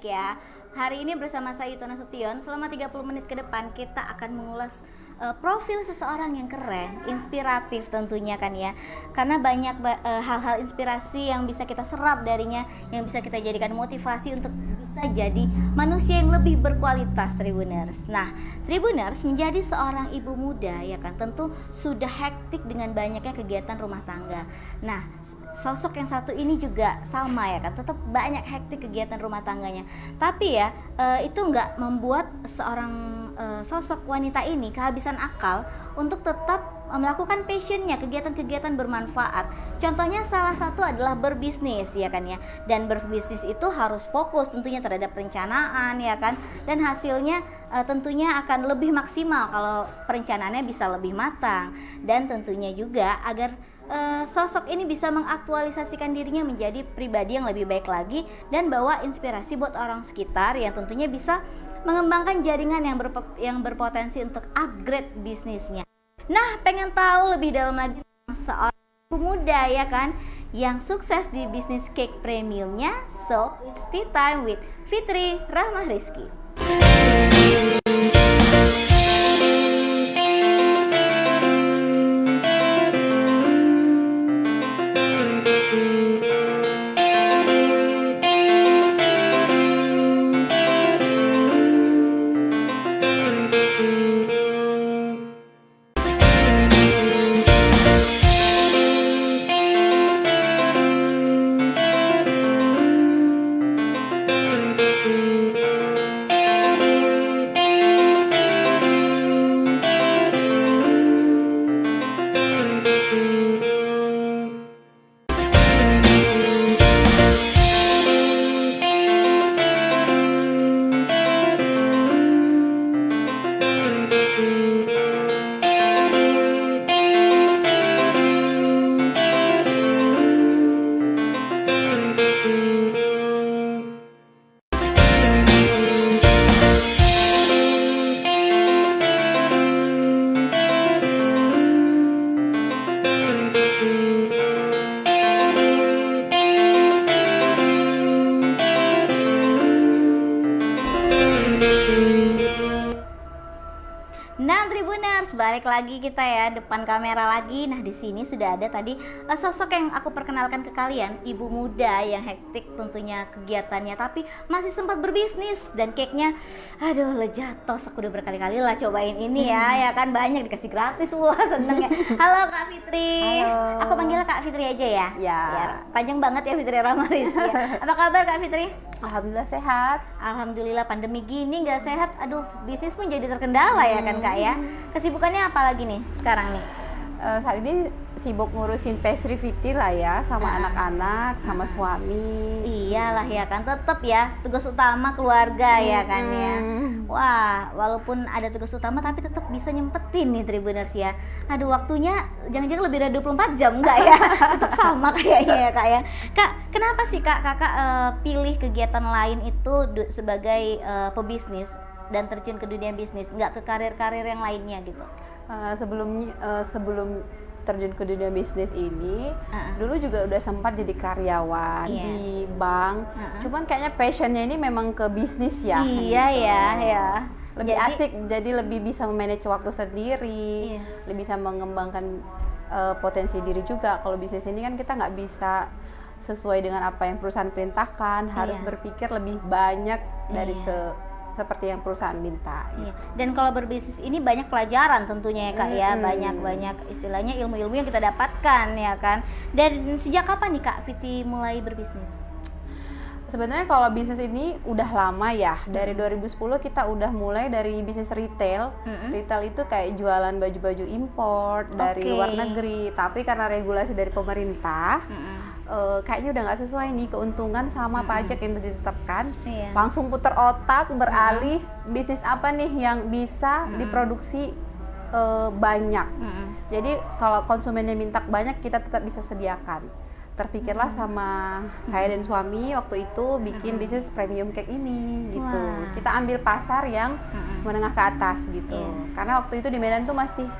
baik ya. Hari ini bersama saya Yuto Nasution, selama 30 menit ke depan kita akan mengulas profil seseorang yang keren, inspiratif tentunya kan ya. Karena banyak hal-hal inspirasi yang bisa kita serap darinya, yang bisa kita jadikan motivasi untuk bisa jadi manusia yang lebih berkualitas, Tribuners. Nah, Tribuners menjadi seorang ibu muda ya kan, tentu sudah hektik dengan banyaknya kegiatan rumah tangga. Nah, sosok yang satu ini juga sama ya kan, tetap banyak hektik kegiatan rumah tangganya. Tapi ya itu nggak membuat seorang sosok wanita ini kehabisan akal untuk tetap melakukan passionnya, kegiatan-kegiatan bermanfaat. Contohnya salah satu adalah berbisnis ya kan ya. Dan berbisnis itu harus fokus tentunya terhadap perencanaan ya kan. Dan hasilnya tentunya akan lebih maksimal kalau perencanaannya bisa lebih matang. Dan tentunya juga agar sosok ini bisa mengaktualisasikan dirinya menjadi pribadi yang lebih baik lagi dan bawa inspirasi buat orang sekitar yang tentunya bisa mengembangkan jaringan yang berpotensi untuk upgrade bisnisnya. Nah, pengen tahu lebih dalam lagi tentang seorang ibu muda ya kan yang sukses di bisnis cake premiumnya. So, it's tea time with Fitri Rahmah Rizky. Nah, Tribuners, balik lagi kita ya depan kamera lagi. Nah, di sini sudah ada tadi sosok yang aku perkenalkan ke kalian, ibu muda yang hektik tentunya kegiatannya, tapi masih sempat berbisnis dan cake-nya, aduh, jatuh. Aku udah berkali-kali lah cobain ini ya kan banyak dikasih gratis, wah seneng ya. Halo Kak Fitri. Halo. Aku panggil Kak Fitri aja ya. Ya. Panjang banget ya Fitri Rahmah Rizky. Ya. Apa kabar Kak Fitri? Alhamdulillah sehat. Alhamdulillah, pandemi gini nggak sehat, aduh, bisnis pun jadi terkendala ya kan Kak ya. Kesibukannya apa lagi nih sekarang nih? Saat ini sibuk ngurusin pastry Fitri lah ya, sama anak-anak, sama suami. Iyalah ya kan, tetap ya tugas utama keluarga ya kan ya. Wah, walaupun ada tugas utama tapi tetap bisa nyempetin nih Tribuners ya. Aduh, waktunya jangan-jangan lebih dari 24 jam enggak ya? Tetap sama kayaknya ya Kak ya. Kak, kenapa sih Kakak pilih kegiatan lain itu sebagai pebisnis dan terjun ke dunia bisnis, nggak ke karir-karir yang lainnya gitu? Sebelum terjun ke dunia bisnis ini, dulu juga udah sempat jadi karyawan di bank. Cuman kayaknya passionnya ini memang ke bisnis ya. Iya ya, ya. Lebih asik, jadi lebih bisa memanage waktu sendiri, lebih bisa mengembangkan potensi diri juga. Kalau bisnis ini kan kita nggak bisa sesuai dengan apa yang perusahaan perintahkan, harus berpikir lebih banyak dari seperti yang perusahaan minta. Iya. Dan kalau berbisnis ini banyak pelajaran tentunya ya Kak ya, banyak istilahnya ilmu-ilmu yang kita dapatkan ya kan. Dan sejak kapan nih Kak Fitri mulai berbisnis? Sebenarnya kalau bisnis ini udah lama ya, dari 2010 kita udah mulai dari bisnis retail. Retail itu kayak jualan baju-baju import dari luar negeri, tapi karena regulasi dari pemerintah kayaknya udah nggak sesuai nih keuntungan sama pajak yang ditetapkan. Langsung putar otak, beralih bisnis apa nih yang bisa diproduksi banyak. Jadi kalau konsumennya minta banyak, kita tetap bisa sediakan. Terpikirlah sama saya dan suami waktu itu bikin bisnis premium cake ini gitu. Kita ambil pasar yang menengah ke atas gitu. Karena waktu itu di Medan tuh masih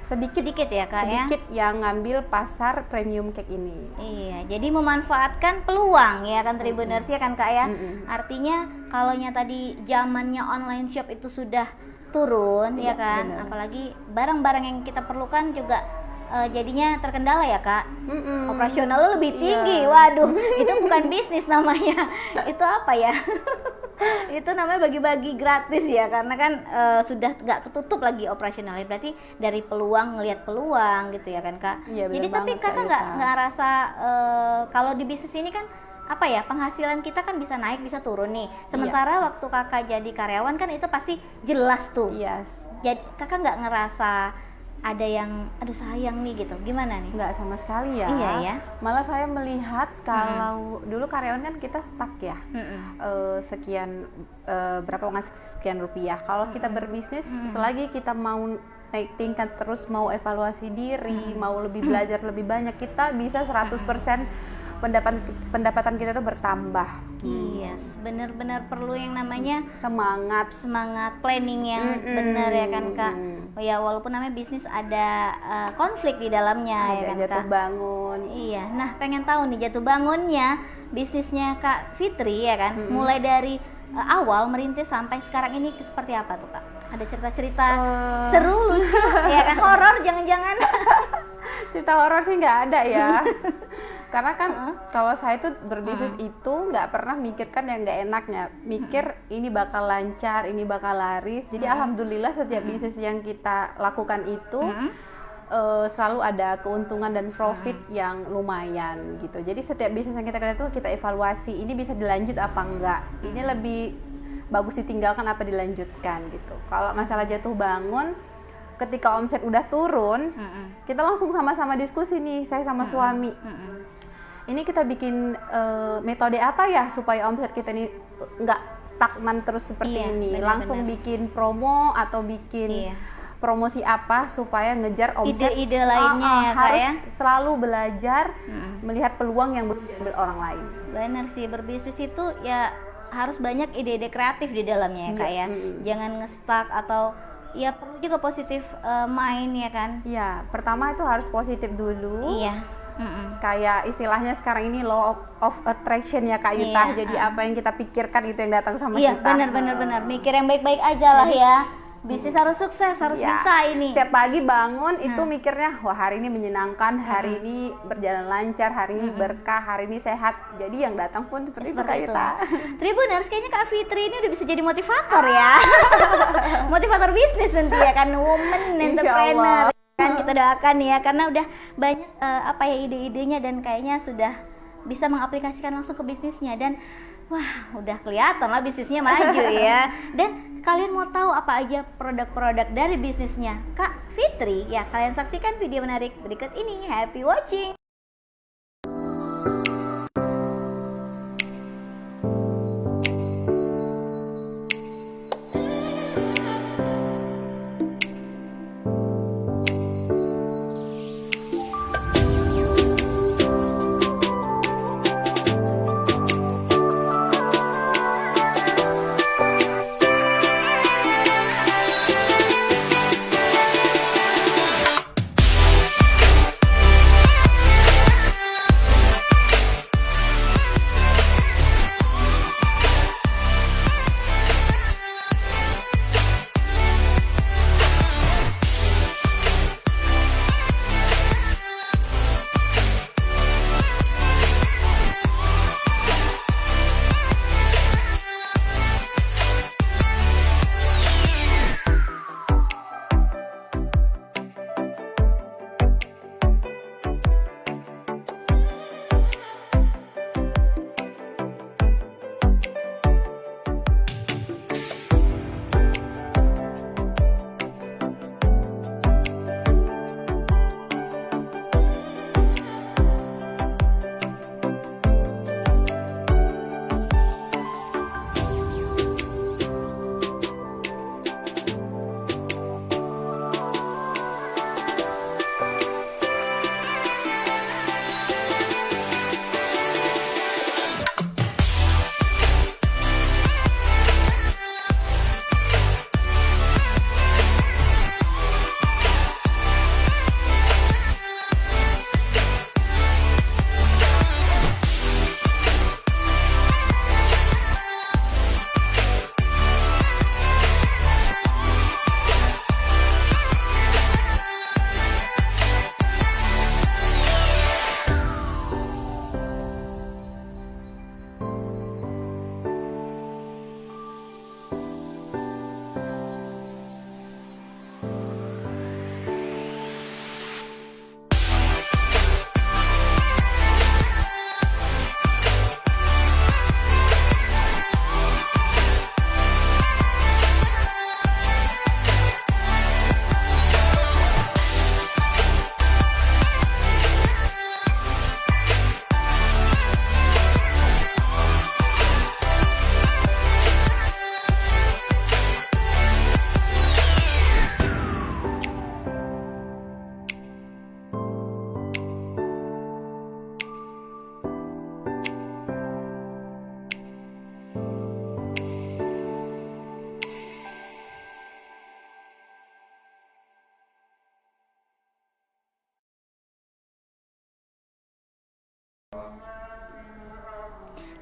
sedikit ya Kak ya. sedikit yang ngambil pasar premium cake ini. Iya, jadi memanfaatkan peluang ya kan Tribuners ya kan Kak ya. Artinya kalaunya tadi zamannya online shop itu sudah turun ya kan, bener. apalagi barang-barang yang kita perlukan juga jadinya terkendala ya Kak. Operasionalnya lebih tinggi. Waduh, itu bukan bisnis namanya. Itu apa ya? Itu namanya bagi-bagi gratis ya, karena kan sudah nggak ketutup lagi operasionalnya. Berarti dari peluang, ngelihat peluang gitu ya kan Kak. Iya, bener Jadi tapi banget, Kakak Kak nggak Yuta. rasa kalau di bisnis ini kan apa ya, penghasilan kita kan bisa naik bisa turun nih. Sementara waktu Kakak jadi karyawan kan itu pasti jelas tuh. Yes. Jadi Kakak nggak ngerasa ada yang aduh sayang nih gitu, gimana nih? Nggak sama sekali ya. Iya ya. Malah saya melihat kalau dulu karyawan kan kita stuck ya. Sekian berapa ngasih sekian rupiah. Kalau kita berbisnis, selagi kita mau naik tingkat terus, mau evaluasi diri, mau lebih belajar lebih banyak, kita bisa 100% pendapatan kita tuh bertambah. Yes, benar-benar perlu yang namanya Semangat. planning yang benar ya kan Kak. Oh ya, walaupun namanya bisnis ada konflik di dalamnya ya Ada kan jatuh Kak. bangun. Iya, nah pengen tahu nih jatuh bangunnya bisnisnya Kak Fitri ya kan, mulai dari awal merintis sampai sekarang ini seperti apa tuh Kak? Ada cerita-cerita seru, lucu, ya kan, horor jangan-jangan? Cerita horor sih nggak ada ya. Karena kan kalau saya tuh berbisnis itu nggak pernah mikirkan yang nggak enaknya. Mikir ini bakal lancar, ini bakal laris. Jadi alhamdulillah setiap bisnis yang kita lakukan itu selalu ada keuntungan dan profit yang lumayan gitu. Jadi setiap bisnis yang kita kerjakan itu kita evaluasi, ini bisa dilanjut apa enggak, ini lebih bagus ditinggalkan apa dilanjutkan gitu. Kalau masalah jatuh bangun, ketika omset udah turun, kita langsung sama-sama diskusi nih, saya sama suami. Ini kita bikin metode apa ya supaya omset kita ini nggak stagnan terus seperti Iya, ini. benar-benar. Langsung bikin promo atau bikin promosi apa supaya ngejar omset. Ide-ide lainnya ya Kak harus ya. selalu belajar melihat peluang yang belum diambil orang lain. Benar sih, berbisnis itu ya harus banyak ide-ide kreatif di dalamnya ya Kak ya. Jangan nge-stuck atau ya perlu juga positif mind ya kan. Iya, pertama itu harus positif dulu. Iya. Kayak istilahnya sekarang ini law of attraction ya Kak Yuta. Jadi apa yang kita pikirkan itu yang datang sama Iya, kita. benar. Mikir yang baik-baik aja lah ya. Bisnis harus sukses, harus Ya, bisa ini. Setiap pagi bangun itu mikirnya, wah hari ini menyenangkan, hari ini berjalan lancar, hari ini berkah, hari ini sehat. Jadi yang datang pun seperti itu Kak Yuta. Tribuners, kayaknya Kak Fitri ini udah bisa jadi motivator ya. Motivator bisnis nanti ya kan, woman entrepreneur. Kan kita doakan ya, karena udah banyak apa ya ide-idenya dan kayaknya sudah bisa mengaplikasikan langsung ke bisnisnya dan wah udah kelihatan lah bisnisnya maju ya. Dan kalian mau tahu apa aja produk-produk dari bisnisnya Kak Fitri? Ya kalian saksikan video menarik berikut ini. Happy watching!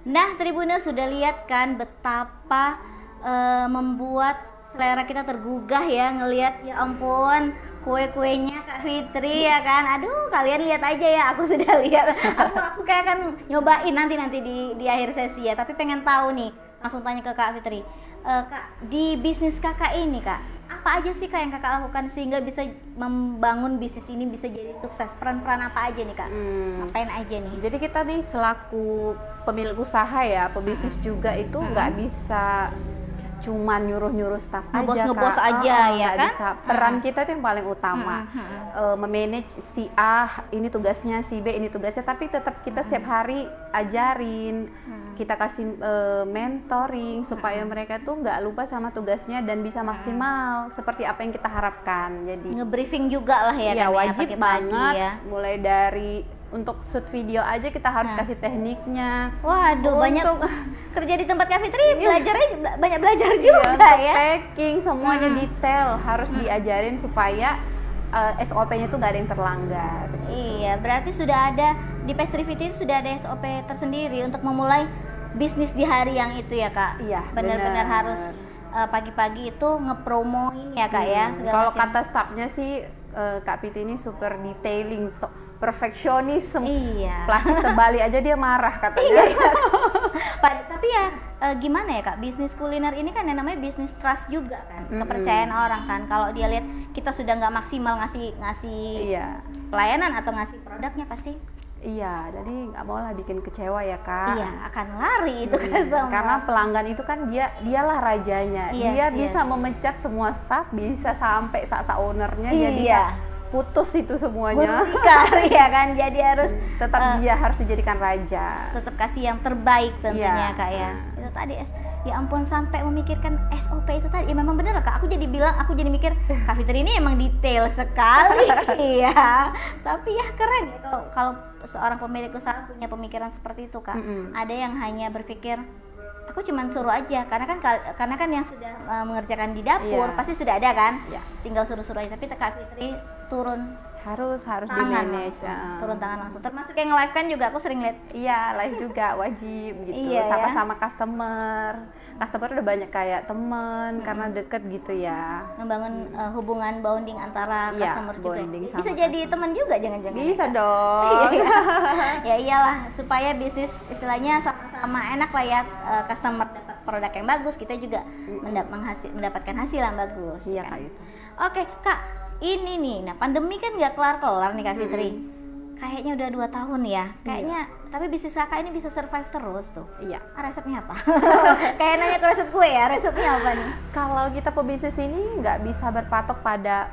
Nah, Tribuners sudah lihat kan betapa membuat selera kita tergugah ya ngelihat, ya ampun, kue-kuenya Kak Fitri ya kan. Aduh, kalian lihat aja ya, aku sudah lihat. Aku kayak akan nyobain nanti di akhir sesi ya. Tapi pengen tahu nih, langsung tanya ke Kak Fitri. Kak, di bisnis Kakak ini Kak, apa aja sih Kak yang Kakak lakukan sehingga bisa membangun bisnis ini bisa jadi sukses? Peran-peran apa aja nih Kak? Ngapain aja nih? Jadi kita nih selaku pemilik usaha ya, pebisnis juga itu nggak bisa cuman nyuruh-nyuruh staff Ngebos-ngebos Kak. aja ya Nggak kan? bisa. Peran kita itu yang paling utama. Memanage si A, ini tugasnya, si B, ini tugasnya, tapi tetap kita setiap hari ajarin, kita kasih mentoring supaya mereka tuh nggak lupa sama tugasnya dan bisa maksimal seperti apa yang kita harapkan. Jadi Nge-briefing juga lah ya, ya kan wajib pagi-pagi banget ya. mulai dari untuk shoot video aja kita harus kasih tekniknya. Waduh, banyak kerja di tempat Kak Fitri, belajarnya banyak belajar Iya, juga untuk ya. packing semuanya detail harus diajarin supaya SOP-nya tuh gak ada yang terlanggar. Iya, berarti sudah ada di Pestrivity sudah ada SOP tersendiri untuk memulai bisnis di hari yang itu ya Kak. Iya, benar-benar benar. harus pagi-pagi itu ngepromoin ya Kak ya. segala Kalau macam. kata staffnya sih Kak Piti ini super detailing, perfeksionis. Iya. Plastik terbalik aja dia marah katanya. Tapi ya gimana ya Kak, bisnis kuliner ini kan yang namanya bisnis trust juga kan, kepercayaan orang kan. Kalau dia lihat kita sudah nggak maksimal ngasih Iya. pelayanan atau ngasih produknya, pasti Iya, jadi nggak mau lah bikin kecewa ya Kak. iya akan lari itu customer. Karena pelanggan itu kan dialah rajanya. Yes, dia yes. bisa memecat semua staff, bisa sampai ownernya ownernya dia Iya. bisa putus itu semuanya. Bertikar ya kan, jadi harus Tetap dia harus dijadikan raja. tetap kasih yang terbaik tentunya Iya. Kak ya. Itu tadi ya ampun, sampai memikirkan SOP itu tadi. Ya memang bener Kak, aku jadi mikir Kak Fitri ini emang detail sekali. Iya. Tapi ya keren ya kalau seorang pemilik usaha punya pemikiran seperti itu Kak. Ada yang hanya berpikir aku cuman suruh aja, karena kan yang sudah mengerjakan di dapur Iya. pasti sudah ada kan. Iya. Tinggal suruh-suruh aja. Tapi Kak Fitri turun Harus di tangan manage. langsung, turun tangan langsung. Termasuk yang nge-live kan juga aku sering lihat. Iya, live juga wajib gitu. Iya, ya. Sama customer. Customer udah banyak kayak temen karena deket gitu ya. Membangun hubungan bonding antara Iya, customer juga. bonding Bisa sama jadi teman juga jangan-jangan. Bisa dong. Ya iyalah, supaya bisnis istilahnya sama-sama enak lah ya, customer dapat produk yang bagus, kita juga mendapatkan hasil yang bagus. Iya kan? Kak itu. Oke Kak, ini nih, nah pandemi kan nggak kelar-kelar nih Kak Fitri. Kayaknya udah 2 tahun ya, kayaknya. Tapi bisnis Kakak ini bisa survive terus tuh. Iya. Resepnya apa? Kayak nanya ke resep kue ya, resepnya apa nih? Kalau kita pebisnis ini nggak bisa berpatok pada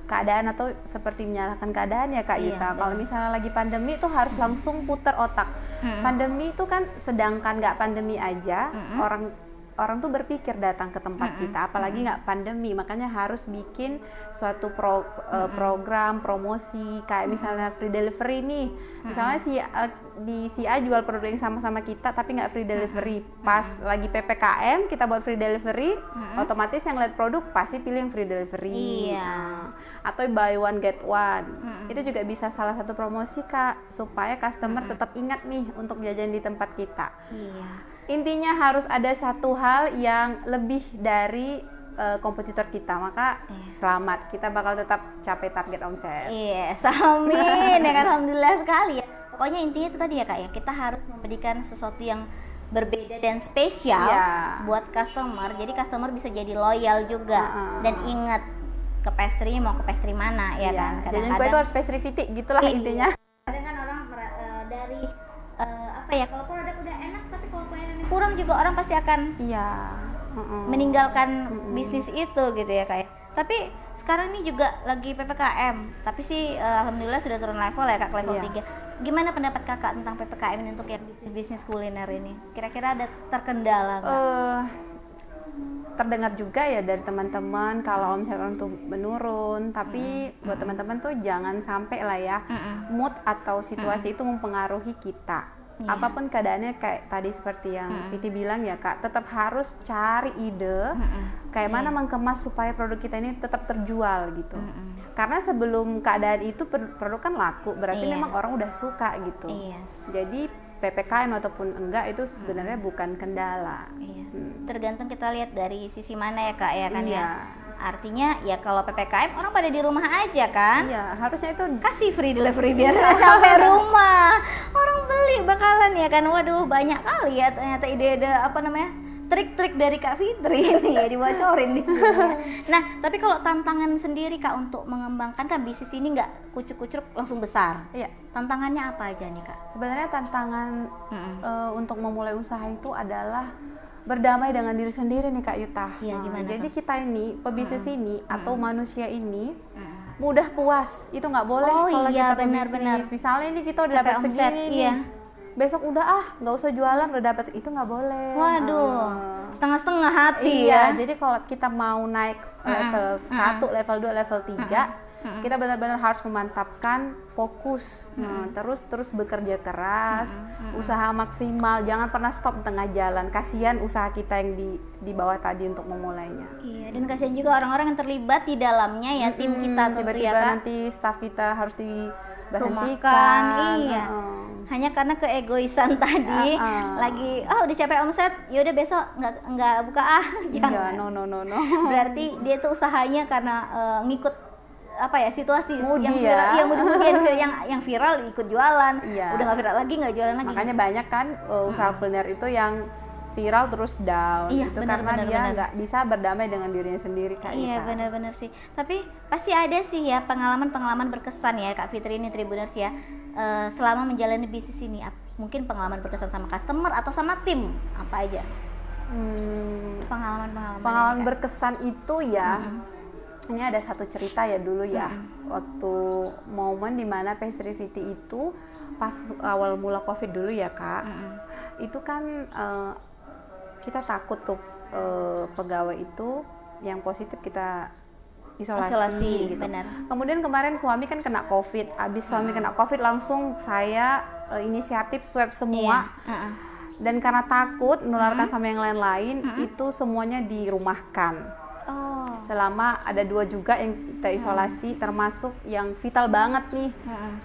keadaan atau seperti menyalahkan keadaan ya Kak Iya, Ita. benar. Kalau misalnya lagi pandemi itu harus langsung putar otak. Pandemi itu kan, sedangkan nggak pandemi aja orang tuh berpikir datang ke tempat kita, apalagi nggak pandemi. Makanya harus bikin suatu program promosi kayak misalnya free delivery nih. Misalnya si A jual produk yang sama-sama kita tapi nggak free delivery. Pas lagi PPKM kita buat free delivery, otomatis yang lihat produk pasti pilih yang free delivery. Iya. Atau buy one get one. Itu juga bisa salah satu promosi Kak, supaya customer tetap ingat nih untuk jajan di tempat kita. Iya. Intinya harus ada satu hal yang lebih dari kompetitor kita, maka selamat, kita bakal tetap capai target omset. Iya, amin. Ya kan, alhamdulillah sekali ya. Pokoknya intinya itu tadi ya Kak ya, kita harus memberikan sesuatu yang berbeda dan spesial buat customer. Jadi customer bisa jadi loyal juga dan ingat ke pastry mau ke pastry mana ya kan. Jajan kue itu harus specificity gitulah intinya. Kadang kan orang dari apa ya, kalau produk udah enak tapi kalau pelayanannya kurang juga orang pasti akan meninggalkan bisnis itu gitu ya Kak ya. Tapi sekarang ini juga lagi PPKM, tapi sih alhamdulillah sudah turun level ya Kak, ke level 3. Gimana pendapat Kakak tentang PPKM ini untuk yang bisnis kuliner ini? Kira-kira ada terkendala nggak? Terdengar juga ya dari teman-teman kalau omset orang tuh menurun, tapi buat teman-teman tuh jangan sampai lah ya mood atau situasi itu mempengaruhi kita. Apapun keadaannya, kayak tadi seperti yang Piti bilang ya Kak, tetap harus cari ide kayak mana mengemas supaya produk kita ini tetap terjual gitu. Karena sebelum keadaan itu produk kan laku, berarti memang orang udah suka gitu. Jadi PPKM ataupun enggak itu sebenarnya bukan kendala. Iya. Tergantung kita lihat dari sisi mana ya Kak ya kan Iya. ya. Artinya ya kalau PPKM orang pada di rumah aja kan. Iya, harusnya itu Kasih free delivery biar sampai rumah. Orang beli bakalan ya kan. Waduh, banyak kali ya ternyata ide-ide apa namanya? Trik-trik dari Kak Fitri ini ya dibocorin di sini. Ya. Nah, tapi kalau tantangan sendiri Kak untuk mengembangkan kan bisnis ini nggak kucuk-kucuk langsung besar. iya. Tantangannya apa aja nih Kak? Sebenarnya tantangan untuk memulai usaha itu adalah berdamai dengan diri sendiri nih Kak Yuta. Iya, gimana Jadi tuh? kita ini, pebisnis ini atau manusia ini mudah puas. Itu nggak boleh Oh kalau iya, kita benar-benar. pebisnis. Misalnya ini kita udah Sampai dapat omset, segini nih. iya. Besok udah nggak usah jualan, udah dapat itu nggak boleh. Waduh, setengah-setengah hati Iya, ya. jadi kalau kita mau naik level 1, level 2, level 3, kita benar-benar harus memantapkan fokus, terus bekerja keras, usaha maksimal, jangan pernah stop di tengah jalan. Kasihan usaha kita yang di bawah tadi untuk memulainya. Iya, dan kasihan juga orang-orang yang terlibat di dalamnya ya, tim kita tentu Tiba-tiba ya Kak. nanti staff kita harus Rumahkan, diberhentikan. iya. Hanya karena keegoisan tadi lagi udah capek omset, yaudah besok nggak buka Iya, jangan. no. Berarti dia tuh usahanya karena ngikut apa ya situasi Moody yang ya. viral, yang mudi yang viral ikut jualan, Iya. udah nggak viral lagi nggak jualan lagi. Makanya banyak kan usaha kuliner itu yang viral terus down, Iya, itu benar, karena benar, dia benar. nggak bisa berdamai dengan dirinya sendiri Kak Iya Ita. benar-benar sih. Tapi pasti ada sih ya pengalaman-pengalaman berkesan ya Kak Fitri ini Tribuners ya selama menjalani bisnis ini. Mungkin pengalaman berkesan sama customer atau sama tim apa aja? Pengalaman Pengalaman berkesan itu ya, ini ada satu cerita ya dulu ya, waktu momen dimana Pestrivity itu pas awal mula COVID dulu ya Kak, itu kan kita takut tuh pegawai itu yang positif kita isolasi gitu. benar. Kemudian kemarin suami kan kena COVID, abis suami kena COVID langsung saya inisiatif swab semua. Dan karena takut menularkan sama yang lain-lain, itu semuanya dirumahkan. Oh. Selama ada 2 juga yang kita isolasi, termasuk yang vital banget nih,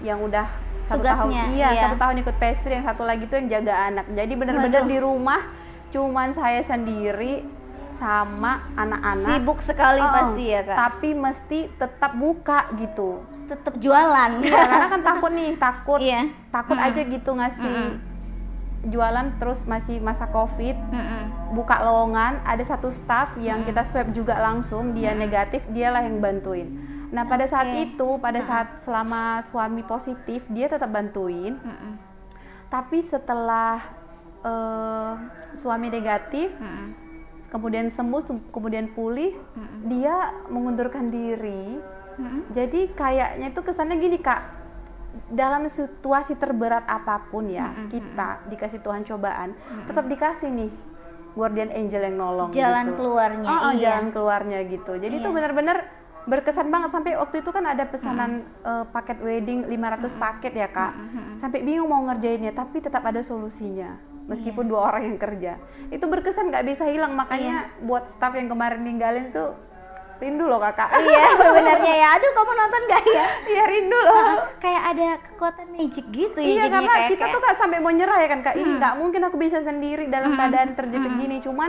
yang udah 1 tahun, Tugasnya, iya, iya. 1 tahun ikut pastry, yang satu lagi tuh yang jaga anak. Jadi benar-benar Waduh. di rumah cuman saya sendiri sama anak-anak. Sibuk sekali pasti ya Kak. Tapi mesti tetap buka gitu. Tetap jualan. Iya, karena kan takut nih, Iya. takut aja gitu ngasih jualan terus masih masa COVID. Buka lowongan, ada satu staff yang kita swab juga langsung, dia negatif, dialah yang bantuin. Nah pada saat itu, saat selama suami positif, dia tetap bantuin. Tapi setelah suami negatif, kemudian sembuh, kemudian pulih, dia mengundurkan diri. Jadi kayaknya itu kesannya gini Kak, dalam situasi terberat apapun ya, kita dikasih Tuhan cobaan, tetap dikasih nih guardian angel yang nolong Jalan gitu. keluarnya, iya. Jalan keluarnya gitu. Jadi itu benar-benar berkesan banget. Sampai waktu itu kan ada pesanan paket wedding 500 paket ya Kak. Sampai bingung mau ngerjainnya, tapi tetap ada solusinya. Meskipun 2 orang yang kerja. Itu berkesan, nggak bisa hilang. Makanya buat staff yang kemarin ninggalin tuh rindu loh Kakak. Iya sebenarnya ya. Aduh kamu nonton gak ya? Iya rindu loh. Kayak ada kekuatan magic gitu ya. Iya, jadinya karena kayak, kita tuh gak sampai mau nyerah ya kan Kak. Ini nggak mungkin aku bisa sendiri dalam keadaan terjepit gini. Cuman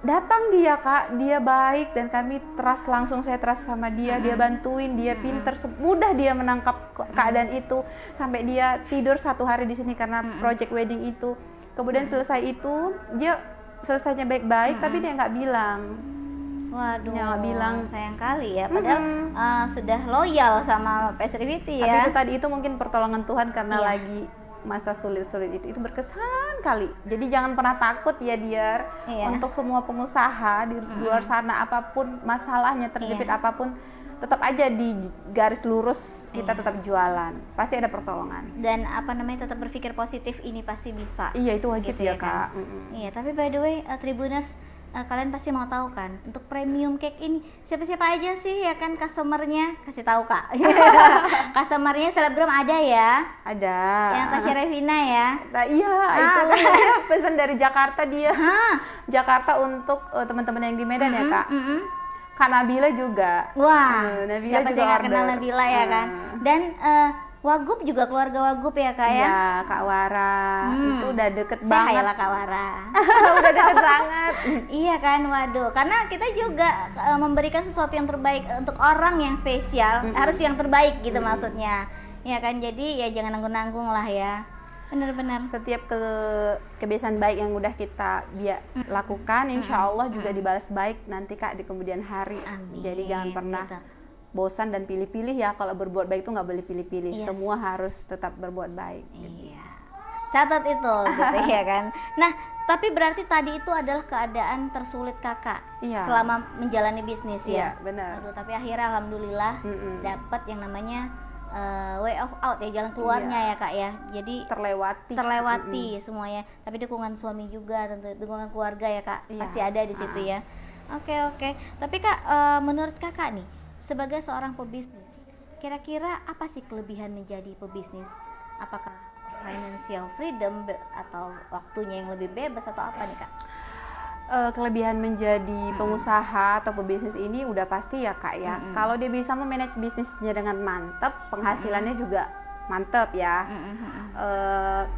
datang dia Kak, dia baik dan kami langsung saya trust sama dia. Dia bantuin, dia pinter, mudah dia menangkap keadaan itu. Sampai dia tidur 1 hari di sini karena project wedding itu. Kemudian selesai itu, dia selesainya baik-baik, tapi dia nggak bilang. waduh, Ya, nggak bilang. sayang kali ya. Padahal sudah loyal sama Pestrivity Tapi ya. itu tadi itu mungkin pertolongan Tuhan karena Iya. lagi masa sulit-sulit itu berkesan kali. Jadi jangan pernah takut ya Diar, Iya. untuk semua pengusaha di luar sana apapun masalahnya terjepit apapun, tetap aja di garis lurus kita tetap jualan. Pasti ada pertolongan. Dan apa namanya tetap berpikir positif, ini pasti bisa. Iya itu wajib Gitu ya ya kan? Kak. Iya, tapi by the way Tribuners, kalian pasti mau tahu kan untuk premium cake ini siapa-siapa aja sih ya kan customernya? Kasih tahu Kak. Customernya selebgram ada ya, Ada. yang Tasya Revina ya. Nah, iya itu dia pesan dari Jakarta dia. Jakarta untuk teman-teman yang di Medan ya Kak. Kak Nabila juga. Wah, Nabila siapa juga sih nggak kenal order. Nabila ya kan? Dan Wagub juga keluarga Wagub ya Kak ya? Iya, Kak Wara itu udah deket Say banget. hi lah Kak Wara. Udah deket banget. Iya kan, waduh. Karena kita juga memberikan sesuatu yang terbaik untuk orang yang spesial, harus yang terbaik gitu maksudnya. Ya kan, jadi ya jangan nanggung-nanggung lah ya. Benar-benar. Setiap kebiasaan baik yang udah kita lakukan, insya Allah juga dibalas baik nanti Kak di kemudian hari. Amin. Jadi jangan pernah Gitu. bosan dan pilih-pilih ya. Kalau berbuat baik itu nggak boleh pilih-pilih. Yes. Semua harus tetap berbuat baik. Iya. Catat itu gitu ya kan. Nah, tapi berarti tadi itu adalah keadaan tersulit Kakak Iya. selama menjalani bisnis ya. Iya, benar. Aduh, tapi akhirnya alhamdulillah dapat yang namanya way of out ya, jalan keluarnya ya Kak ya. Jadi terlewati semuanya. Tapi dukungan suami juga, tentu dukungan keluarga ya Kak. Iya. Pasti ada di situ ya. Oke. Tapi Kak, menurut Kakak nih sebagai seorang pebisnis, kira-kira apa sih kelebihan menjadi pebisnis? Apakah financial freedom atau waktunya yang lebih bebas atau apa nih Kak? Kelebihan menjadi pengusaha atau pebisnis ini udah pasti ya Kak ya. Kalau dia bisa memanage bisnisnya dengan mantap, penghasilannya juga mantap ya.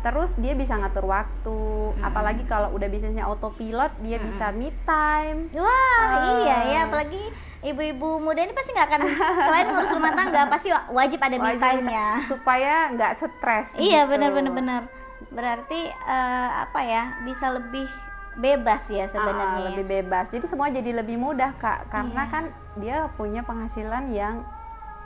Terus dia bisa ngatur waktu, apalagi kalau udah bisnisnya autopilot, dia bisa me time. Wah, iya ya, apalagi ibu-ibu muda ini pasti nggak akan selain ngurus rumah tangga pasti wajib ada me time-nya. Supaya nggak stres. Iya, gitu. benar. Berarti apa ya, bisa lebih bebas ya sebenarnya. Lebih bebas. Jadi semua jadi lebih mudah Kak, karena kan dia punya penghasilan yang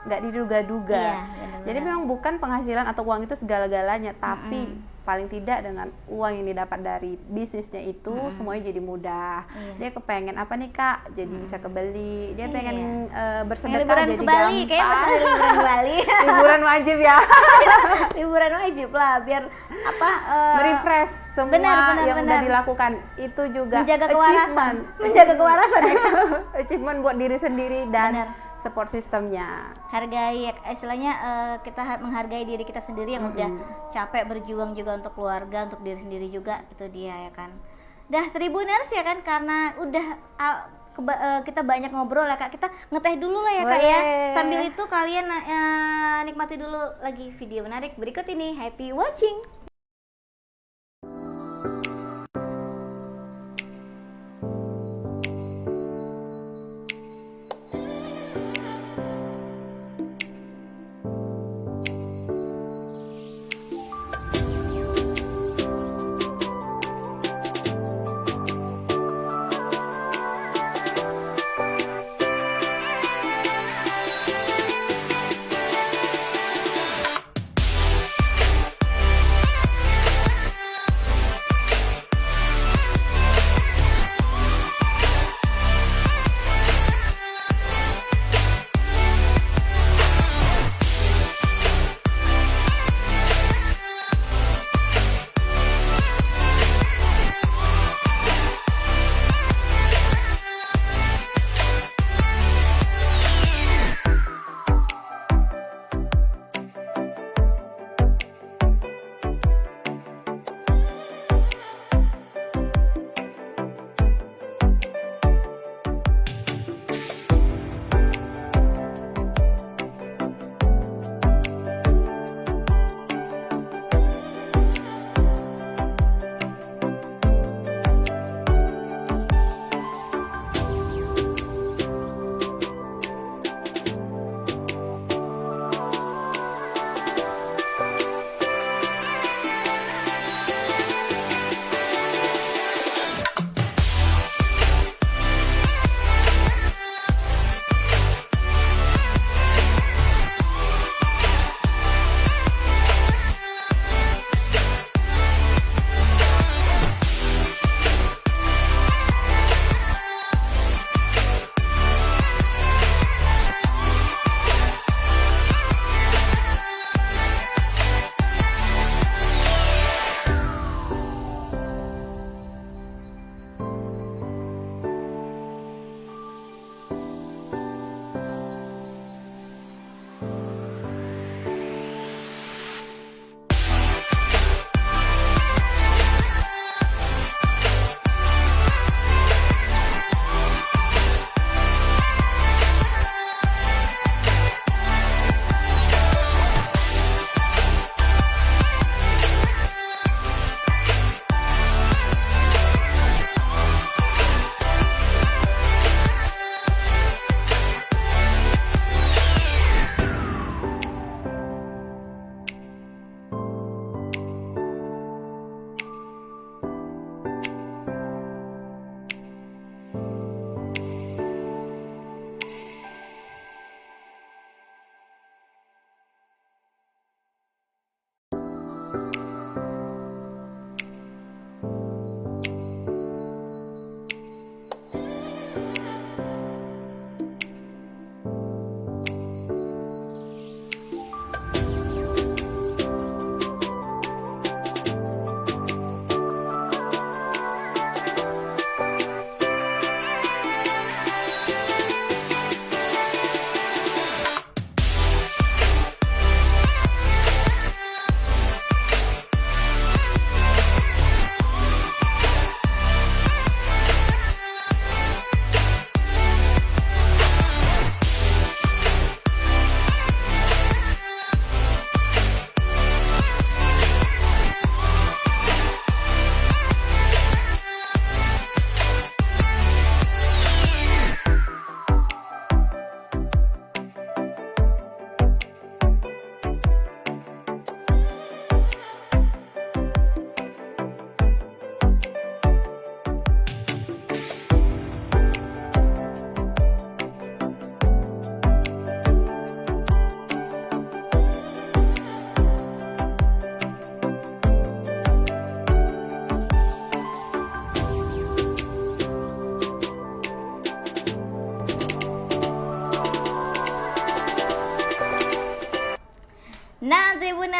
nggak diduga-duga. Iya, benar-benar. Jadi memang bukan penghasilan atau uang itu segala-galanya, tapi paling tidak dengan uang yang didapat dari bisnisnya itu semuanya jadi mudah. Iya. Dia kepengen apa nih Kak, jadi bisa kebeli. Dia pengen bersedekah liburan jadi ke Bali, gampang. kayak pas ada liburan ke Bali. Liburan wajib ya. Liburan wajib lah biar apa Merefresh semua benar, yang udah benar. dilakukan. Itu juga menjaga kewarasan. achievement. Menjaga kewarasan ya. Achievement buat diri sendiri dan Benar. support sistemnya. Hargai istilahnya kita menghargai diri kita sendiri yang udah capek berjuang juga untuk keluarga, untuk diri sendiri juga, itu dia ya kan. Dah Tribuners ya kan, karena udah kita banyak ngobrol ya Kak, kita ngeteh dulu lah ya Kak ya. Boleh. Sambil itu kalian nikmati dulu lagi video menarik berikut ini. Happy watching.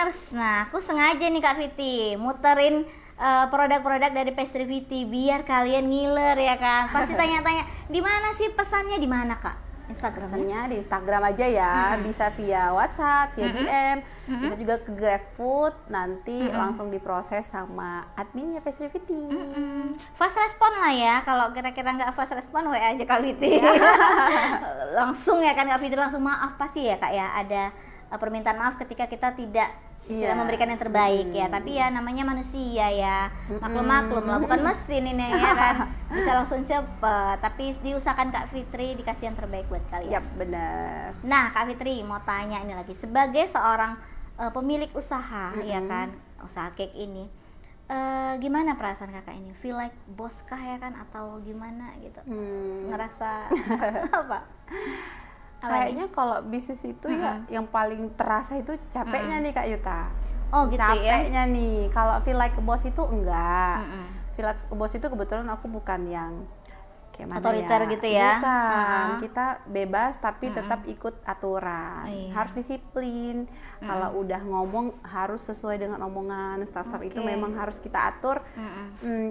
Pastryviters. Nah, aku sengaja nih Kak Fitri muterin produk-produk dari Pastryvity biar kalian ngiler ya kan. Pasti tanya-tanya, di mana sih pesannya, di mana Kak? Instagram. Pesannya di Instagram aja ya, bisa via WhatsApp, via DM, bisa juga ke GrabFood, nanti langsung diproses sama adminnya Pastryvity. Fast respon lah ya, kalau kira-kira nggak fast respon WA aja Kak Fitri. Langsung ya kan Kak Fitri, langsung maaf pasti ya Kak ya, ada permintaan maaf ketika kita tidak memberikan yang terbaik ya, tapi ya namanya manusia ya, maklum lah, bukan mesin ini ya kan, bisa langsung cepet, tapi diusahakan Kak Fitri dikasih yang terbaik buat kalian. Yap, benar. Nah Kak Fitri mau tanya ini lagi, sebagai seorang pemilik usaha ya kan, usaha cake ini, gimana perasaan kakak ini? Feel like bos kah ya kan, atau gimana gitu? Ngerasa apa? Kayaknya kalau bisnis itu ya yang paling terasa itu capeknya nih Kak Yuta. Oh gitu ya? Capeknya nih, kalau feel like bos itu enggak. Feel like bos itu kebetulan aku bukan yang kayak mana otoriter ya? gitu ya? Bukan, kita bebas tapi tetap ikut aturan. Iya. Harus disiplin. Kalau udah ngomong harus sesuai dengan omongan. Staff-staff itu memang harus kita atur.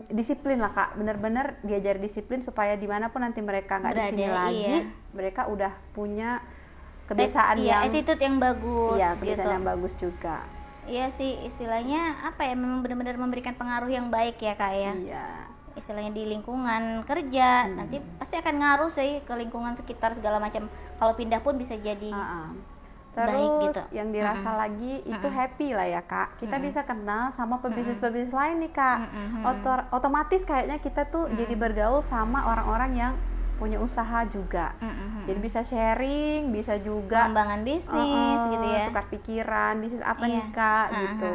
Disiplin lah Kak, bener-bener diajar disiplin supaya dimanapun nanti mereka nggak di sini lagi, mereka udah punya kebiasaan yang attitude yang bagus. Iya, kebiasaan gitu. yang bagus juga. Iya sih, istilahnya apa ya, memang benar-benar memberikan pengaruh yang baik ya Kak ya. Iya. Istilahnya di lingkungan kerja nanti pasti akan ngaruh sih ke lingkungan sekitar segala macam. Kalau pindah pun bisa jadi Terus baik gitu. yang dirasa lagi itu happy lah ya Kak. Kita bisa kenal sama pebisnis-pebisnis lain nih Kak. Otomatis kayaknya kita tuh jadi bergaul sama orang-orang yang punya usaha juga. Jadi bisa sharing, bisa juga pengembangan bisnis gitu ya. tukar pikiran, bisnis apa nih Kak gitu.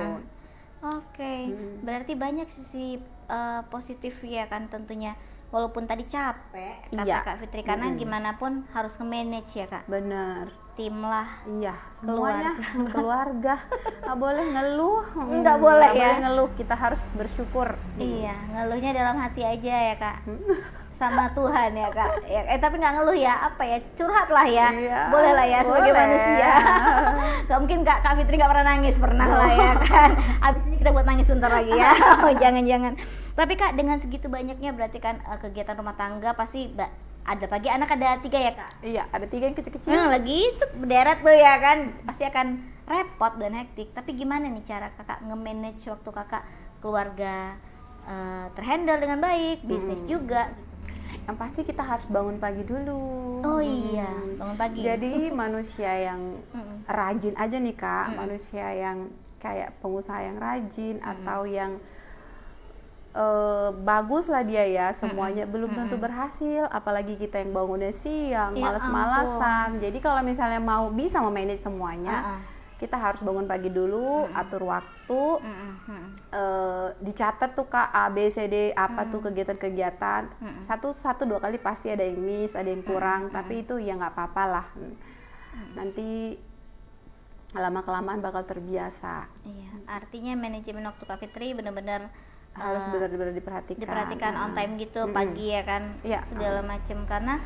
Oke, berarti banyak sisi positif ya kan tentunya. Walaupun tadi capek kata Kak Fitri, karena gimana pun harus nge-manage ya Kak. Bener. Tim lah. Iya, semuanya keluarga. Nggak boleh ngeluh. Nggak boleh ya. Boleh ngeluh, kita harus bersyukur. Iya, ngeluhnya dalam hati aja ya Kak. Sama Tuhan ya Kak. Tapi nggak ngeluh ya, apa ya, curhat lah ya. Iya, boleh lah ya sebagai manusia. Gak mungkin Kak Fitri nggak pernah nangis, pernah lah ya kan. Abis ini kita buat nangis sebentar lagi ya. Jangan-jangan. Tapi Kak, dengan segitu banyaknya berarti kan kegiatan rumah tangga pasti ada pagi anak ada 3 ya Kak? Iya, ada 3 yang kecil-kecil. Lagi berderet tuh ya kan, pasti akan repot dan hektik. Tapi gimana nih cara Kakak nge-manage waktu Kakak keluarga terhandle dengan baik, bisnis juga? Yang pasti kita harus bangun pagi dulu. Oh iya, bangun pagi. Jadi manusia yang rajin aja nih Kak, manusia yang kayak pengusaha yang rajin atau yang bagus lah dia ya, semuanya belum tentu berhasil, apalagi kita yang bangunnya siang, malas-malasan. Jadi kalau misalnya mau bisa memanage semuanya, kita harus bangun pagi dulu, atur waktu, dicatat tuh Kak A, B, C, D, apa tuh kegiatan-kegiatan, 1-2 kali pasti ada yang miss, ada yang kurang, tapi itu ya nggak apa-apa lah, nanti lama-kelamaan bakal terbiasa. Iya, artinya manajemen waktu Kak Fitri benar-benar harus benar-benar diperhatikan on time gitu, pagi ya kan, segala macam, karena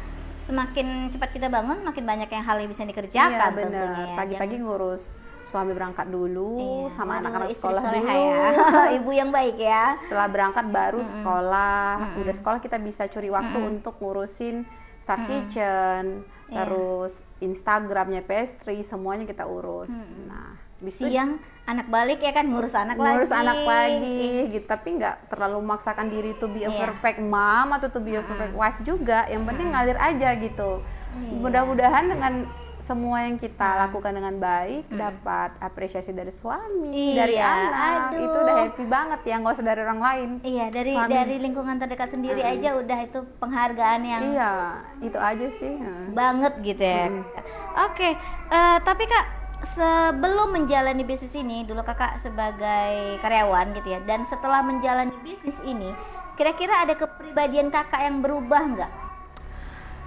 semakin cepat kita bangun makin banyak yang hal yang bisa dikerjakan. Bener. Pagi-pagi ngurus suami berangkat dulu, sama anak-anak sekolah dulu ya. Ibu yang baik ya. Setelah berangkat baru sekolah, udah sekolah kita bisa curi waktu untuk ngurusin Star Kitchen, terus Instagramnya Pastry, semuanya kita urus. Nah, siang anak balik ya kan, ngurus anak lagi gitu, tapi nggak terlalu memaksakan diri to be a perfect mom atau to be a perfect wife juga, yang penting ngalir aja gitu. Mudah-mudahan dengan semua yang kita lakukan dengan baik dapat apresiasi dari suami, dari anak. Itu udah happy banget ya, nggak usah dari orang lain. Iya, dari lingkungan terdekat sendiri aja udah itu penghargaan yang itu aja sih banget gitu ya. Oke, tapi Kak, sebelum menjalani bisnis ini, dulu Kakak sebagai karyawan gitu ya, dan setelah menjalani bisnis ini, kira-kira ada kepribadian Kakak yang berubah nggak?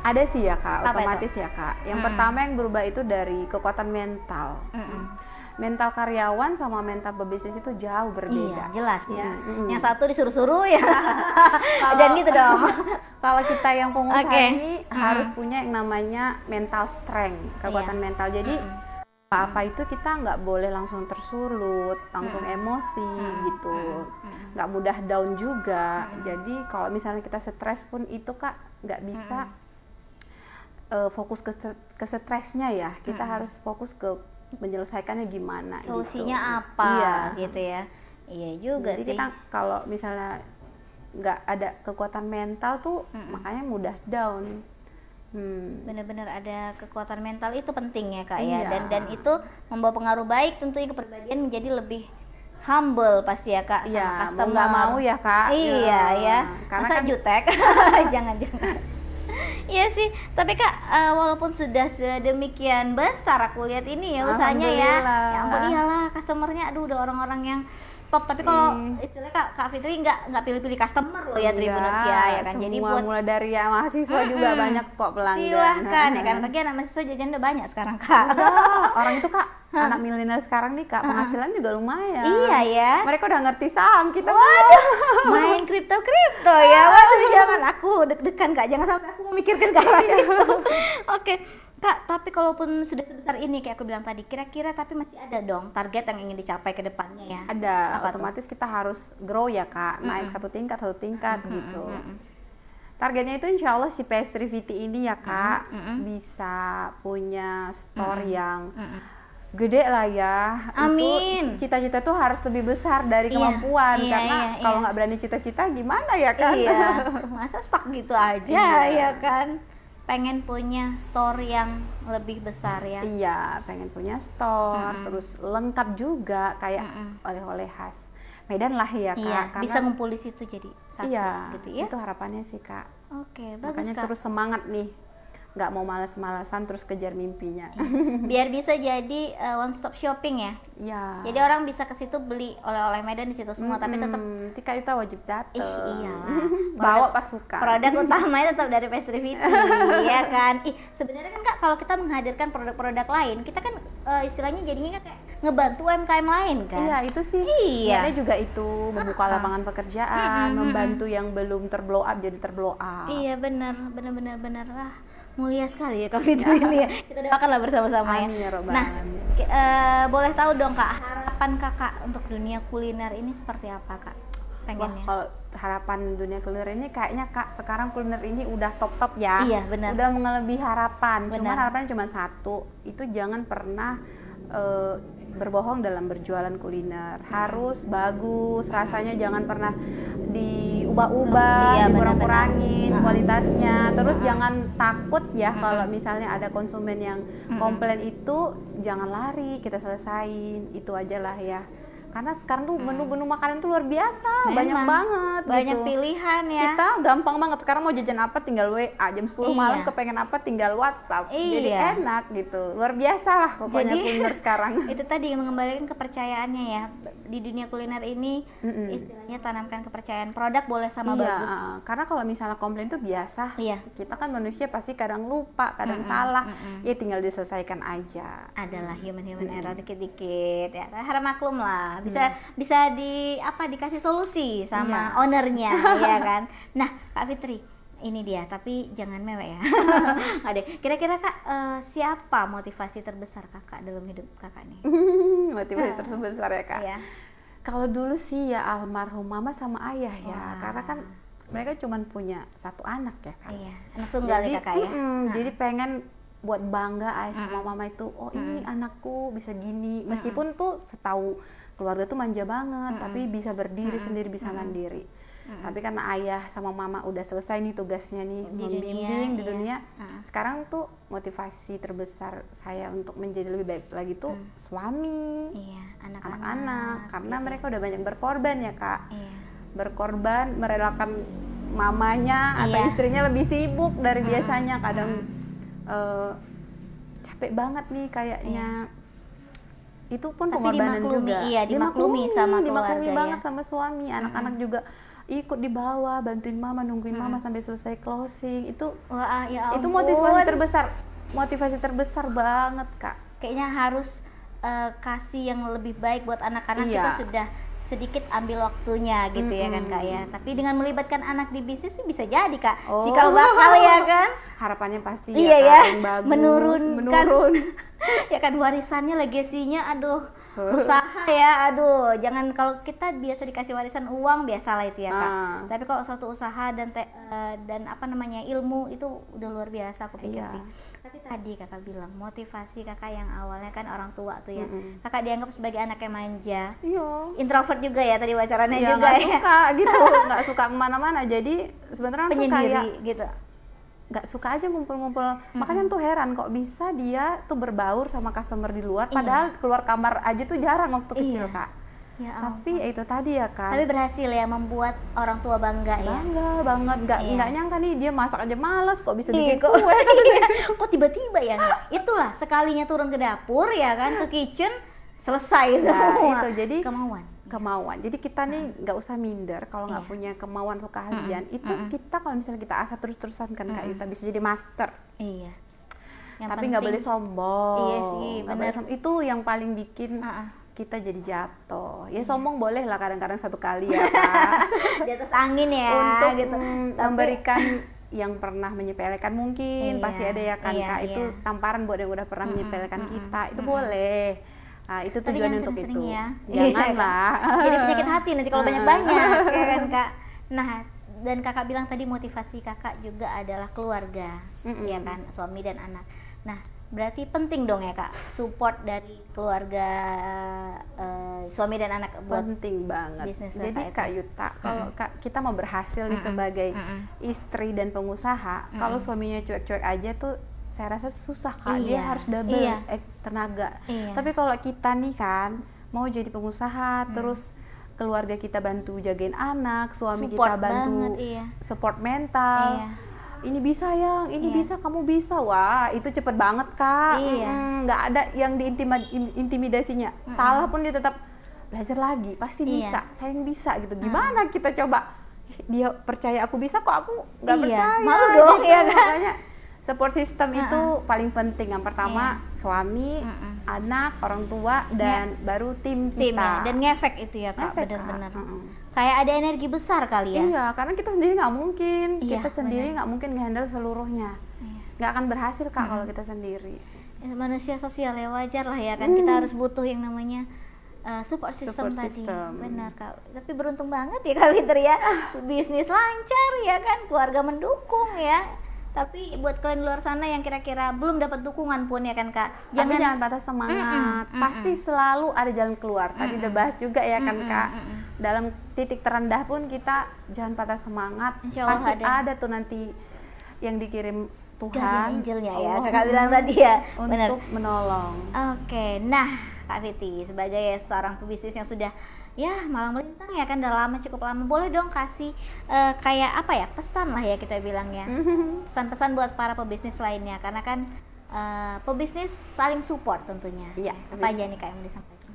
Ada sih ya Kak, otomatis itu? ya Kak. Yang pertama yang berubah itu dari kekuatan mental. Mental karyawan sama mental pebisnis itu jauh berbeda. Iya, jelas ya. Yang satu disuruh-suruh ya. Dan gitu dong. Kalau kita yang pengusaha ini harus punya yang namanya mental strength, kekuatan mental. Jadi Apa itu kita nggak boleh langsung tersulut, langsung emosi gitu, nggak mudah down juga. Jadi kalau misalnya kita stres pun itu Kak nggak bisa fokus ke stresnya ya, kita harus fokus ke menyelesaikannya gimana. Solusinya gitu. apa Iya. gitu ya. Iya juga Jadi sih. kita kalau misalnya nggak ada kekuatan mental tuh makanya mudah down. Benar-benar ada kekuatan mental itu penting ya Kak Iya. ya, dan itu membawa pengaruh baik tentunya kepribadian menjadi lebih humble pasti ya Kak sama Iya, mau customer. nggak mau ya Kak. Iya ya, Karena masa kan jutek. Jangan-jangan. Iya sih, tapi Kak walaupun sudah sedemikian besar aku lihat ini ya usahanya ya. Alhamdulillah. Ya ampun iyalah customernya aduh udah orang-orang yang top, tapi kalau istilahnya Kak Fitri nggak pilih-pilih customer loh ya Tribuners ya kan. Jadi semua buat mulai dari ya mahasiswa juga banyak kok pelanggan. silahkan ya kan, bagi anak mahasiswa jajan udah banyak sekarang Kak. Udah, orang itu Kak, anak milenial sekarang nih Kak, penghasilan juga lumayan. Iya ya. Mereka udah ngerti saham, kita Waduh, main kripto ya. Waduh, jangan aku deg-degan Kak, jangan sampai aku memikirkan ke arah situ. Oke. Kak, tapi kalaupun sudah sebesar ini kayak aku bilang tadi, kira-kira tapi masih ada dong target yang ingin dicapai ke depannya ya? ada, Apa tuh? otomatis kita harus grow ya Kak, naik satu tingkat gitu. Targetnya itu insya Allah si Pestrivity ini ya Kak, bisa punya store yang gede lah ya. Amin. Itu cita-cita tuh harus lebih besar dari Iya, kemampuan, iya, karena iya, kalau iya. nggak berani cita-cita gimana ya kan? Iya, masa stuck gitu aja Iya. ya kan? Pengen punya store yang lebih besar ya? Iya, pengen punya store, terus lengkap juga kayak oleh-oleh khas Medan lah ya Kak. Iya, karena bisa ngumpul di situ jadi satu iya, gitu ya? itu harapannya sih Kak. Oke, bagus Makanya Kak. terus semangat nih, nggak mau malas-malasan terus kejar mimpinya. Biar bisa jadi one stop shopping ya. Iya. Jadi orang bisa ke situ beli oleh-oleh Medan di situ semua, tapi tetap Tika Yuta wajib dateng. iyalah. Bawa pasukan. Produk utamanya tetap dari Pestrivity, ya kan? Sebenarnya kan Kak kalau kita menghadirkan produk-produk lain, kita kan istilahnya jadinya kayak ngebantu UMKM lain kan? Iya, itu sih. Iya. Niatnya juga itu membuka lapangan pekerjaan, membantu yang belum terblow up jadi terblow up. Iya benar lah. Mulia sekali ya Kak Fitri ini ya. Kita doakanlah bersama-sama ya. Amin ya Rabbal Nah, alamin. boleh tahu dong Kak, harapan Kakak untuk dunia kuliner ini seperti apa Kak? Wah, Pengennya? kalau harapan dunia kuliner ini kayaknya Kak, sekarang kuliner ini udah top ya. Iya, benar. Udah melebihi harapan. Cuman Benar. harapannya cuma satu, itu jangan pernah berbohong dalam berjualan kuliner. Harus bagus, rasanya jangan pernah diubah-ubah, Iya, dikurang-kurangin benar-benar. kualitasnya. Terus jangan takut ya kalau misalnya ada konsumen yang komplain itu, jangan lari, kita selesain. Itu aja lah ya. Karena sekarang tuh menu-menu makanan tuh luar biasa, banyak Memang. banget Banyak gitu. pilihan ya. Kita gampang banget, sekarang mau jajan apa tinggal WA, jam 10 malam Iya. kepengen apa tinggal WhatsApp. Jadi Iya. enak gitu, luar biasa lah pokoknya Jadi, kuliner sekarang. Itu tadi mengembalikan kepercayaannya ya di dunia kuliner ini. Istilahnya tanamkan kepercayaan, produk boleh sama Iya, bagus. karena kalau misalnya komplain tuh biasa. Iya. Kita kan manusia pasti kadang lupa, kadang salah. Ya tinggal diselesaikan aja. Adalah human error dikit-dikit ya, harap maklum lah, bisa dikasih solusi sama ownernya ya kan. Nah Kak Fitri, ini dia, tapi jangan mewek ya. Ada kira-kira Kak, siapa motivasi terbesar Kakak dalam hidup Kakak nih? Motivasi terbesar ya Kak. Iya. Kalau dulu sih ya almarhum mama sama ayah ya, Wah. karena kan mereka cuma punya satu anak ya Kak. Iya, anak tunggal ya Kakak ya. Jadi pengen buat bangga ayah sama mama itu, oh ini anakku bisa gini, meskipun tuh setahu keluarga tuh manja banget, tapi bisa berdiri sendiri, bisa mandiri. Tapi karena ayah sama mama udah selesai nih tugasnya nih, Di membimbing dunia, di iya. dunia. Sekarang tuh motivasi terbesar saya untuk menjadi lebih baik lagi tuh suami, Iya, anak-anak, karena mereka udah banyak berkorban ya Kak. Iya. Berkorban, merelakan mamanya atau Iya. istrinya lebih sibuk dari biasanya, kadang capek banget nih kayaknya. Itu pun Tapi pengorbanan dimaklumi, juga. iya, dimaklumi sama dimaklumi keluarga banget ya. sama suami, anak-anak juga ikut di bawah, bantuin mama, nungguin mama sampai selesai closing. Itu Wah, ya ampun. itu motivasi terbesar banget Kak. Kayaknya harus kasih yang lebih baik buat anak-anak. Iya. Kita sudah sedikit ambil waktunya gitu ya kan Kak ya. Tapi dengan melibatkan anak di bisnis sih bisa jadi Kak. Oh. Cikal bakal ya kan. Harapannya pasti Iya ya, ya, Kak, yang bagus, menurun. menurun. Ya kan, warisannya, legasinya, aduh, usaha ya, aduh, jangan, kalau kita biasa dikasih warisan uang biasalah itu ya Kak. Tapi kalau suatu usaha dan apa namanya, ilmu itu udah luar biasa aku pikir sih. Tapi tadi Kakak bilang motivasi Kakak yang awalnya kan orang tua tuh ya, Kakak dianggap sebagai anak yang manja, introvert juga ya tadi wacarannya juga gak ya. suka gitu, nggak suka kemana-mana, jadi sebenarnya tuh Penyendiri kayak gitu. nggak suka aja ngumpul-ngumpul. Makanya tuh heran kok bisa dia tuh berbaur sama customer di luar, padahal keluar kamar aja tuh jarang waktu kecil Kak. Ya Tapi itu tadi ya kan, tapi berhasil ya membuat orang tua bangga ya. bangga banget, nggak nyangka nih dia masak aja malas kok bisa bikin kok, kue. kok tiba-tiba ya. Itulah sekalinya turun ke dapur ya kan, ke kitchen, selesai semua. Itu jadi kemauan. Jadi kita nih nggak usah minder kalau nggak punya kemauan atau keahlian. Itu kita kalau misalnya kita asah terus-terusan kan Kak Yuta bisa jadi master. Iya. Tapi nggak boleh sombong. Iya sih, benar. Itu yang paling bikin kita jadi jatuh. Ya sombong boleh lah kadang-kadang satu kali ya Kak. Di atas angin ya. Untuk gitu. memberikan yang pernah menyepelekan mungkin pasti ada ya kan Kak. Itu tamparan buat yang udah pernah menyepelekan kita. Itu boleh. Nah, itu tujuan untuk itu. Ya. Janganlah. Jadi penyakit hati nanti kalau banyak-banyak ya kan Kak. Nah, dan Kakak bilang tadi motivasi Kakak juga adalah keluarga, ya kan, suami dan anak. Nah, berarti penting dong ya Kak, support dari keluarga, suami dan anak buat penting banget. Bisnis jadi Kak Yuta, kalau kita mau berhasil nih sebagai istri dan pengusaha, kalau suaminya cuek-cuek aja tuh saya rasa susah Kak. Dia harus double tenaga. Tapi kalau kita nih kan mau jadi pengusaha, terus keluarga kita bantu jagain anak, suami support kita bantu banget, support mental. Ini bisa yang, ini bisa, kamu bisa. Wah, itu cepet banget Kak. Nggak ada yang diintimidasinya. Salah pun dia tetap belajar lagi, pasti bisa. Saya yang bisa gitu. Gimana kita coba? Dia percaya aku bisa, kok aku nggak percaya. Malu dong gitu. ya kan. Makanya support system itu paling penting. Yang pertama suami, anak, orang tua, dan baru tim kita. Dan ngefek itu ya Kak, benar-benar. Kayak ada energi besar kali ya. Iya, karena kita sendiri nggak mungkin. Kita sendiri nggak mungkin ngehandle seluruhnya. Nggak akan berhasil Kak kalau kita sendiri. Manusia sosial ya, wajar lah ya kan. Kita harus butuh yang namanya support system tadi. Benar Kak. Tapi beruntung banget ya Kak Fitri ya. Bisnis lancar ya kan, keluarga mendukung ya. Tapi buat kalian luar sana yang kira-kira belum dapat dukungan pun ya kan Kak, jangan patah semangat. Pasti selalu ada jalan keluar. Tadi udah bahas juga ya kan Kak. Dalam titik terendah pun kita jangan patah semangat. Pasti ada tuh nanti yang dikirim Tuhan, angelnya ya Kakak bilang tadi ya, untuk menolong. Oke, nah Kak Fiti sebagai seorang pebisnis yang sudah ya malang melintang ya kan, udah lama, cukup lama, boleh dong kasih kayak apa ya, pesan lah ya kita bilangnya, pesan-pesan buat para pebisnis lainnya, karena kan pebisnis saling support tentunya. Apa aja nih Kak yang mau disampaikan?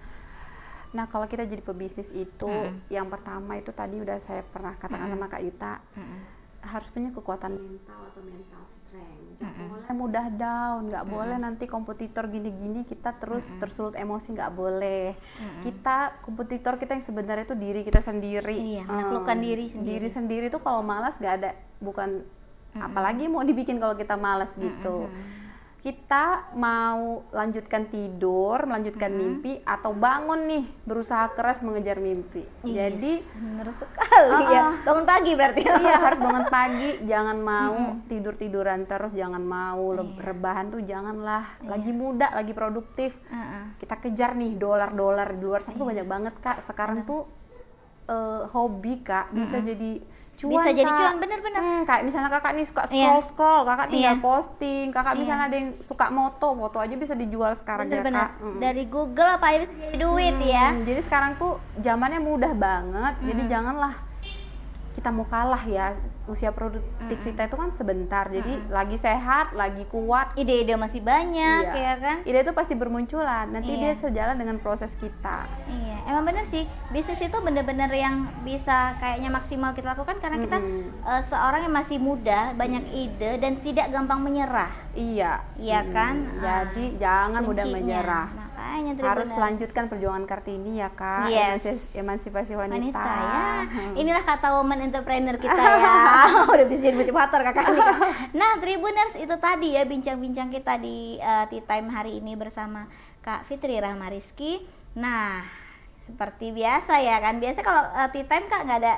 Nah, kalau kita jadi pebisnis itu yang pertama itu tadi udah saya pernah katakan sama Kak Yuta, harus punya kekuatan mental atau mental strength. Nggak boleh mudah down, nggak boleh nanti kompetitor gini-gini kita terus tersulut emosi, nggak boleh. Kita, kompetitor kita yang sebenarnya itu diri kita sendiri. Menaklukkan diri sendiri. Diri sendiri itu kalau malas nggak ada, bukan apalagi mau dibikin kalau kita malas gitu. Kita mau lanjutkan tidur, melanjutkan mimpi, atau bangun nih berusaha keras mengejar mimpi. Jadi benar sekali ya. Bangun pagi berarti. Iya, harus bangun pagi, jangan mau tidur-tiduran terus, jangan mau rebahan tuh janganlah. Lagi muda, lagi produktif. Kita kejar nih dolar-dolar di luar sana tuh banyak banget Kak. Sekarang tuh hobi Kak bisa jadi cuan, bisa jadi Kak. cuan, bener-bener. Kayak misalnya Kakak nih suka scroll, Kakak tinggal posting. Kakak misalnya ada yang suka foto aja bisa dijual sekarang ya Kak. Dari Google apa aja bisa jadi duit ya. Jadi sekarang tuh zamannya mudah banget. Jadi janganlah kita mau kalah ya. Usia produktif kita itu kan sebentar. Jadi lagi sehat, lagi kuat, ide-ide masih banyak ya kan. Ide itu pasti bermunculan. Nanti dia sejalan dengan proses kita. Iya, emang bener sih. Bisnis itu bener-bener yang bisa kayaknya maksimal kita lakukan karena kita seorang yang masih muda, banyak ide dan tidak gampang menyerah. Iya. Iya kan. Jadi jangan mudah kuncinya. menyerah. makanya harus Tribuners. lanjutkan perjuangan Kartini ya Kak. Yes. Emansipasi wanita. Ya. Inilah kata woman entrepreneur kita ya. Udah bisa jadi motivator kakak nih. Nah, Tribuners, itu tadi ya bincang-bincang kita di Tea Time hari ini bersama Kak Fitri Rahma Rizky. Nah, seperti biasa ya kan. Biasa kalau Tea Time Kak nggak ada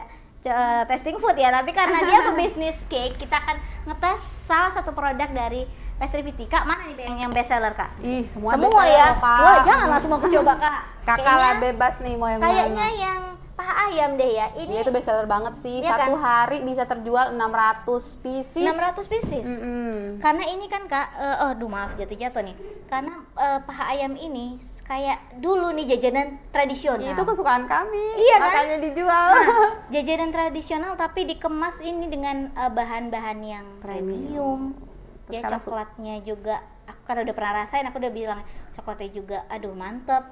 testing food ya, tapi karena dia pebisnis cake, kita akan ngetes salah satu produk dari Pastry Viti. Kak, mana nih yang best seller Kak? Ih, semua ya. Kak. Wah, jangan langsung mau coba Kak. Kakak lah bebas nih mau yang Kayaknya mana. yang paha ayam deh ya. Ini Ini itu best seller banget sih. Iya Satu kan? hari bisa terjual 600 pieces. 600 pieces. Mm-mm. Karena ini kan Kak, aduh maaf jatuh-jatuh nih. Karena paha ayam ini kayak dulu nih jajanan tradisional. Itu kesukaan kami. Iya kan? Makanya dijual. Nah, jajanan tradisional tapi dikemas ini dengan bahan-bahan yang premium. Terus Ya kalau coklatnya juga, aku kan udah pernah rasain, aku udah bilang coklatnya juga, aduh mantep.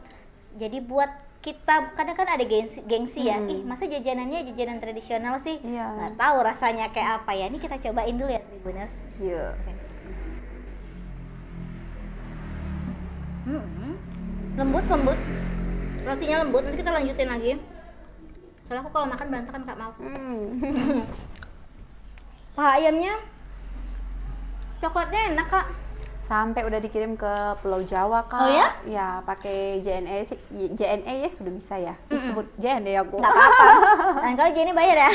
Jadi buat kita kadang kan ada gengsi ya, ih masa jajanannya jajanan tradisional sih, Iya. nggak tahu rasanya kayak apa ya. Ini kita cobain dulu ya Tribuners. Iya. Lembut, rotinya lembut. Nanti kita lanjutin lagi. Soalnya aku kalau makan berantakan Kak, maaf. Paha ayamnya coklatnya enak Kak. Sampai udah dikirim ke Pulau Jawa Kak. Oh ya? Ya, pakai JNE sih. JNE ya sudah bisa ya. Disebut JNE aku. Nggak apa-apa. Lain kali Jenny bayar ya.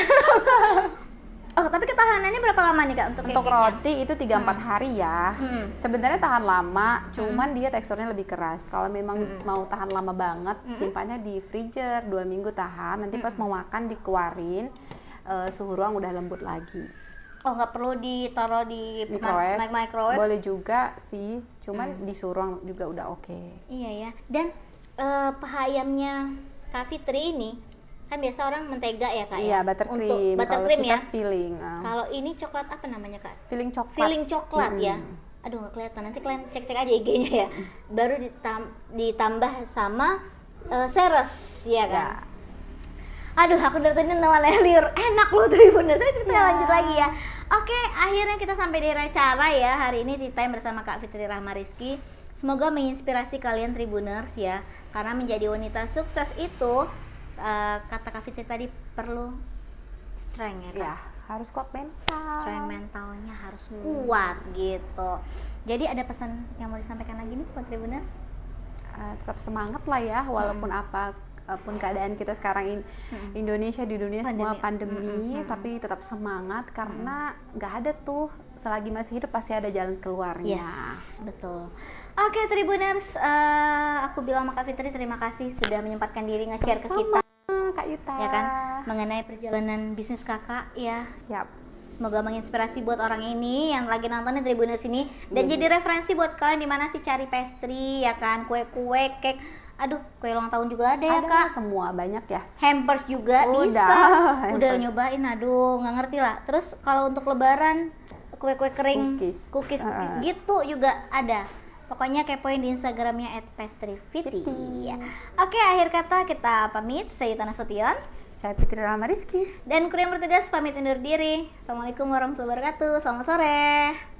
Oh, tapi ketahanannya berapa lama nih Kak untuk Untuk cake-nya? roti itu 3-4 hari ya. Sebenarnya tahan lama, cuman dia teksturnya lebih keras. Kalau memang mau tahan lama banget, simpannya di freezer 2 minggu tahan. Nanti pas mau makan dikeluarin, suhu ruang udah lembut lagi. Oh, nggak perlu ditaruh di Microwave. microwave. Boleh juga sih, cuman di suhu ruang juga udah oke. Iya ya. Dan paha ayamnya Kak Fitri ini kan biasa orang mentega ya Kak Iya, ya? buttercream. Untuk Kalau buttercream kita ya. filling. Kalau ini coklat apa namanya Kak? Filling coklat. Filling coklat ya. Aduh nggak kelihatan. Nanti kalian cek-cek aja IG-nya ya. Baru ditambah sama seres ya kan. Ya. Aduh, aku dari tadi nawarin liur. Enak loh Tribuners. Tapi kita lanjut lagi ya. Oke, akhirnya kita sampai di acara ya. Hari ini di Time bersama Kak Fitri Rahma Rizky. Semoga menginspirasi kalian Tribuners ya. Karena menjadi wanita sukses itu kata Kak Fitri tadi perlu strength ya Kak. Ya, harus kuat mental. Strength mentalnya harus kuat gitu. Jadi ada pesan yang mau disampaikan lagi nih buat Tribuners? Tetap semangat lah ya, walaupun apapun keadaan kita sekarang Indonesia di dunia semua pandemi, tapi tetap semangat karena nggak ada tuh selagi masih hidup pasti ada jalan keluarnya. Yes, betul. Oke Tribuners, aku bilang sama Kak Fitri terima kasih sudah menyempatkan diri nge-share ke kita. Kak Yuta. Ya kan, mengenai perjalanan bisnis kakak ya. Yap. Semoga menginspirasi buat orang ini yang lagi nontonin Tribuners ini dan jadi referensi buat kalian di mana sih cari pastry ya kan, kue-kue, cake. Aduh, kue ulang tahun juga ada ya Kak. Semua banyak ya. Hampers juga bisa. Udah hampers. nyobain, aduh nggak ngerti lah. Terus kalau untuk lebaran kue-kue kering, cookies gitu juga ada. Pokoknya kepoin di Instagramnya @pastryviti. Oke, akhir kata kita pamit. Saya Yuta Nasution. Saya Fitri Rahma Rizky. Dan kru yang bertugas pamit undur diri. Assalamualaikum warahmatullahi wabarakatuh. Selamat sore.